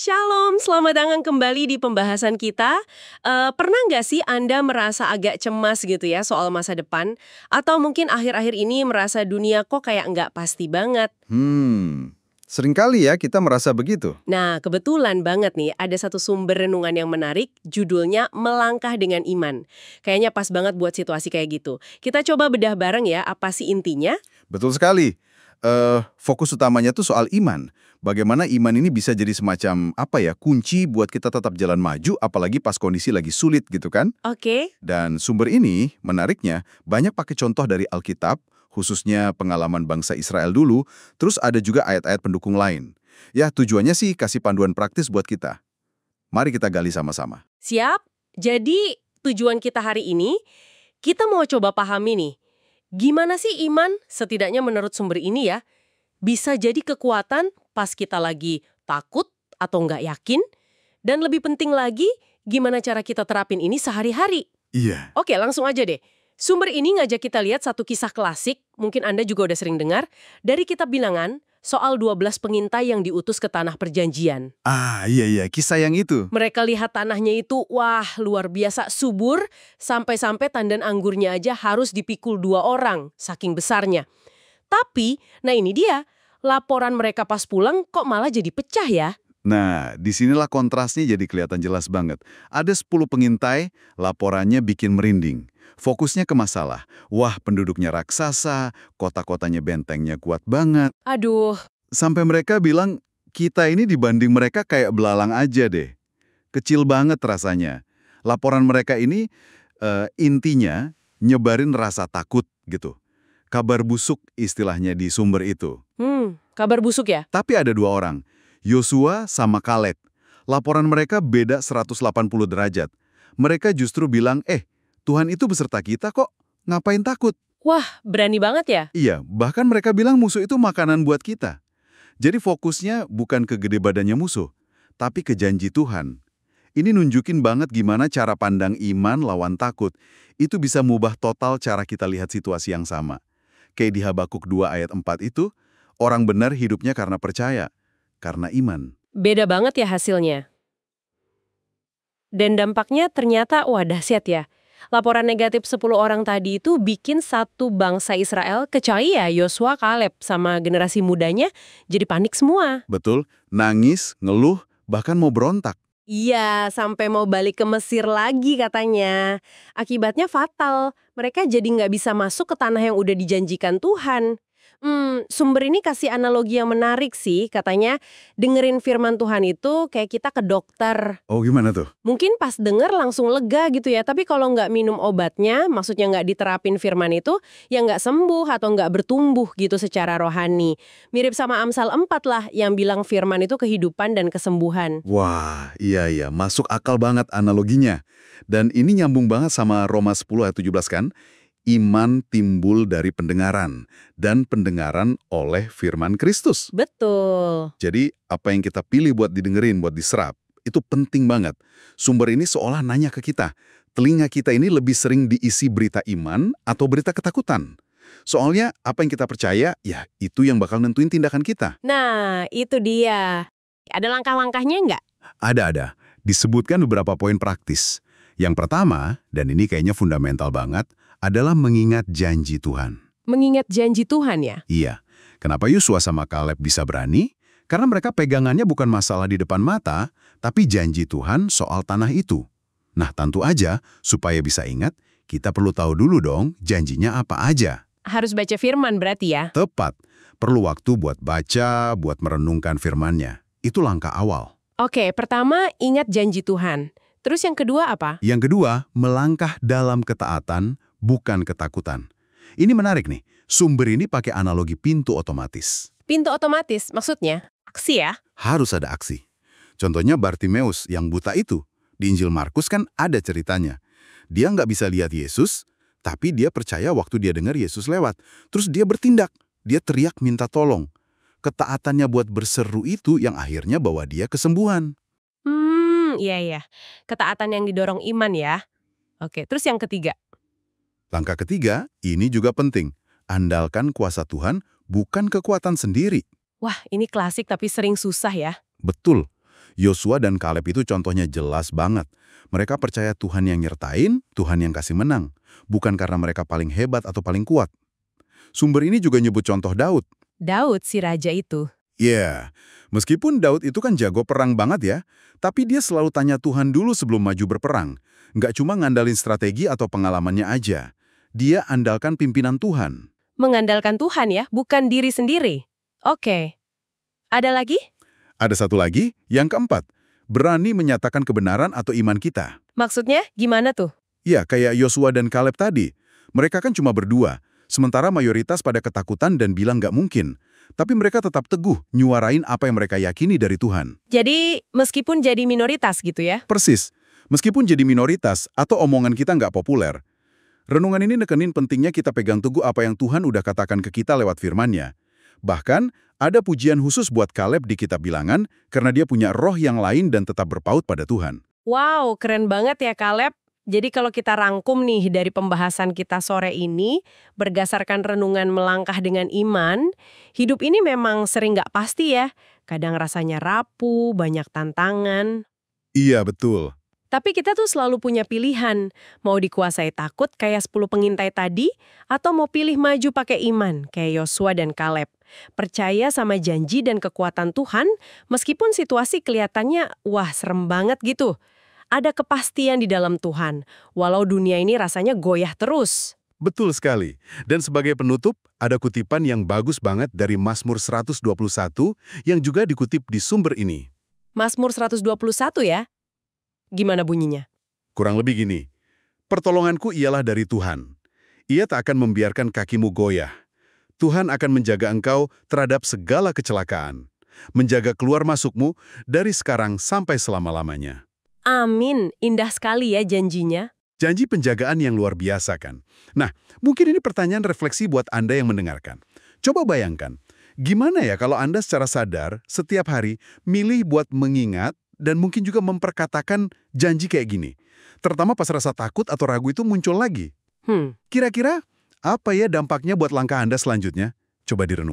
Shalom, selamat datang kembali di pembahasan kita. Pernah nggak sih Anda merasa agak cemas gitu ya soal masa depan? Atau mungkin akhir-akhir ini merasa dunia kok kayak nggak pasti banget? Seringkali ya kita merasa begitu. Nah, kebetulan banget nih ada satu sumber renungan yang menarik, judulnya Melangkah dengan Iman. Kayaknya pas banget buat situasi kayak gitu. Kita coba bedah bareng ya, apa sih intinya? Betul sekali. Fokus utamanya tuh soal iman. Bagaimana iman ini bisa jadi semacam kunci buat kita tetap jalan maju, apalagi pas kondisi lagi sulit gitu kan? Oke. Dan sumber ini, menariknya, banyak pakai contoh dari Alkitab, khususnya pengalaman bangsa Israel dulu, terus ada juga ayat-ayat pendukung lain. Ya, tujuannya sih kasih panduan praktis buat kita. Mari kita gali sama-sama. Siap? Jadi tujuan kita hari ini, kita mau coba pahami nih, gimana sih iman, setidaknya menurut sumber ini ya, bisa jadi kekuatan pas kita lagi takut atau nggak yakin, dan lebih penting lagi, gimana cara kita terapin ini sehari-hari. Iya. Oke, langsung aja deh. Sumber ini ngajak kita lihat satu kisah klasik, mungkin Anda juga udah sering dengar, dari kitab Bilangan, soal 12 pengintai yang diutus ke tanah perjanjian. Iya, kisah yang itu. Mereka lihat tanahnya itu, wah luar biasa subur, sampai-sampai tandan anggurnya aja harus dipikul 2 orang, saking besarnya. Tapi, nah ini dia, laporan mereka pas pulang kok malah jadi pecah ya. Nah, disinilah kontrasnya jadi kelihatan jelas banget. Ada 10 pengintai, laporannya bikin merinding. Fokusnya ke masalah. Wah, penduduknya raksasa, kota-kotanya bentengnya kuat banget. Aduh, Sampai mereka bilang, kita ini dibanding mereka kayak belalang aja deh. Kecil banget rasanya. Laporan mereka ini intinya nyebarin rasa takut gitu. Kabar busuk istilahnya di sumber itu. kabar busuk ya? Tapi ada 2 orang, Yosua sama Kaleb. Laporan mereka beda 180 derajat. Mereka justru bilang, Tuhan itu beserta kita kok, ngapain takut? Wah, berani banget ya? Iya, bahkan mereka bilang musuh itu makanan buat kita. Jadi fokusnya bukan ke gede badannya musuh, tapi ke janji Tuhan. Ini nunjukin banget gimana cara pandang iman lawan takut. Itu bisa mubah total cara kita lihat situasi yang sama. Kayak di Habakuk 2 ayat 4 itu, orang benar hidupnya karena percaya, karena iman. Beda banget ya hasilnya. Dan dampaknya ternyata, wah dahsyat ya. Laporan negatif 10 orang tadi itu bikin satu bangsa Israel, kecuali ya Yosua, Kaleb, sama generasi mudanya, jadi panik semua. Betul, nangis, ngeluh, bahkan mau berontak. Iya, sampai mau balik ke Mesir lagi katanya. Akibatnya fatal, mereka jadi nggak bisa masuk ke tanah yang udah dijanjikan Tuhan. Sumber ini kasih analogi yang menarik sih, katanya dengerin firman Tuhan itu kayak kita ke dokter. Oh, gimana tuh? Mungkin pas denger langsung lega gitu ya, tapi kalau nggak minum obatnya, maksudnya nggak diterapin firman itu, ya nggak sembuh atau nggak bertumbuh gitu secara rohani. Mirip sama Amsal 4 lah, yang bilang firman itu kehidupan dan kesembuhan. Wah, iya, masuk akal banget analoginya. Dan ini nyambung banget sama Roma 10 ayat 17 kan? Iman timbul dari pendengaran, dan pendengaran oleh firman Kristus. Betul. Jadi, apa yang kita pilih buat didengerin, buat diserap, itu penting banget. Sumber ini seolah nanya ke kita, telinga kita ini lebih sering diisi berita iman atau berita ketakutan. Soalnya, apa yang kita percaya, ya itu yang bakal nentuin tindakan kita. Nah, itu dia. Ada langkah-langkahnya nggak? Ada. Disebutkan beberapa poin praktis. Yang pertama, dan ini kayaknya fundamental banget, adalah mengingat janji Tuhan. Mengingat janji Tuhan ya? Iya. Kenapa Yosua sama Kaleb bisa berani? Karena mereka pegangannya bukan masalah di depan mata, tapi janji Tuhan soal tanah itu. Nah, tentu aja, supaya bisa ingat, kita perlu tahu dulu dong janjinya apa aja. Harus baca firman berarti ya? Tepat. Perlu waktu buat baca, buat merenungkan firmannya. Itu langkah awal. Oke, pertama ingat janji Tuhan. Terus yang kedua apa? Yang kedua, melangkah dalam ketaatan, bukan ketakutan. Ini menarik nih, sumber ini pakai analogi pintu otomatis. Pintu otomatis, maksudnya? Aksi ya? Harus ada aksi. Contohnya Bartimeus yang buta itu. Di Injil Markus kan ada ceritanya. Dia nggak bisa lihat Yesus, tapi dia percaya waktu dia dengar Yesus lewat. Terus dia bertindak, dia teriak minta tolong. Ketaatannya buat berseru itu yang akhirnya bawa dia kesembuhan. Iya. Ketaatan yang didorong iman ya. Oke, terus yang ketiga? Langkah ketiga, ini juga penting. Andalkan kuasa Tuhan, bukan kekuatan sendiri. Wah, ini klasik tapi sering susah ya. Betul. Yosua dan Kaleb itu contohnya jelas banget. Mereka percaya Tuhan yang nyertain, Tuhan yang kasih menang. Bukan karena mereka paling hebat atau paling kuat. Sumber ini juga nyebut contoh Daud. Daud si raja itu. Ya, meskipun Daud itu kan jago perang banget ya, tapi dia selalu tanya Tuhan dulu sebelum maju berperang. Nggak cuma ngandalin strategi atau pengalamannya aja. Dia andalkan pimpinan Tuhan. Mengandalkan Tuhan ya, bukan diri sendiri. Oke. Ada lagi? Ada satu lagi, yang keempat. Berani menyatakan kebenaran atau iman kita. Maksudnya gimana tuh? Ya, kayak Yosua dan Kaleb tadi. Mereka kan cuma berdua, sementara mayoritas pada ketakutan dan bilang nggak mungkin. Tapi mereka tetap teguh nyuarain apa yang mereka yakini dari Tuhan. Jadi meskipun jadi minoritas gitu ya? Persis. Meskipun jadi minoritas atau omongan kita nggak populer, renungan ini nekenin pentingnya kita pegang teguh apa yang Tuhan udah katakan ke kita lewat firman-Nya. Bahkan, ada pujian khusus buat Kaleb di kitab Bilangan karena dia punya roh yang lain dan tetap berpaut pada Tuhan. Wow, keren banget ya Kaleb. Jadi kalau kita rangkum nih dari pembahasan kita sore ini, berdasarkan renungan melangkah dengan iman, hidup ini memang sering nggak pasti ya. Kadang rasanya rapuh, banyak tantangan. Iya, betul. Tapi kita tuh selalu punya pilihan, mau dikuasai takut kayak 10 pengintai tadi, atau mau pilih maju pakai iman kayak Yosua dan Kaleb. Percaya sama janji dan kekuatan Tuhan, meskipun situasi kelihatannya, wah serem banget gitu. Ada kepastian di dalam Tuhan, walau dunia ini rasanya goyah terus. Betul sekali. Dan sebagai penutup, ada kutipan yang bagus banget dari Mazmur 121 yang juga dikutip di sumber ini. Mazmur 121 ya? Gimana bunyinya? Kurang lebih gini, pertolonganku ialah dari Tuhan. Ia tak akan membiarkan kakimu goyah. Tuhan akan menjaga engkau terhadap segala kecelakaan. Menjaga keluar masukmu dari sekarang sampai selama-lamanya. Amin, indah sekali ya janjinya. Janji penjagaan yang luar biasa kan? Nah, mungkin ini pertanyaan refleksi buat Anda yang mendengarkan. Coba bayangkan, gimana ya kalau Anda secara sadar setiap hari milih buat mengingat dan mungkin juga memperkatakan janji kayak gini. Terutama pas rasa takut atau ragu itu muncul lagi. Kira-kira apa ya dampaknya buat langkah Anda selanjutnya? Coba direnung.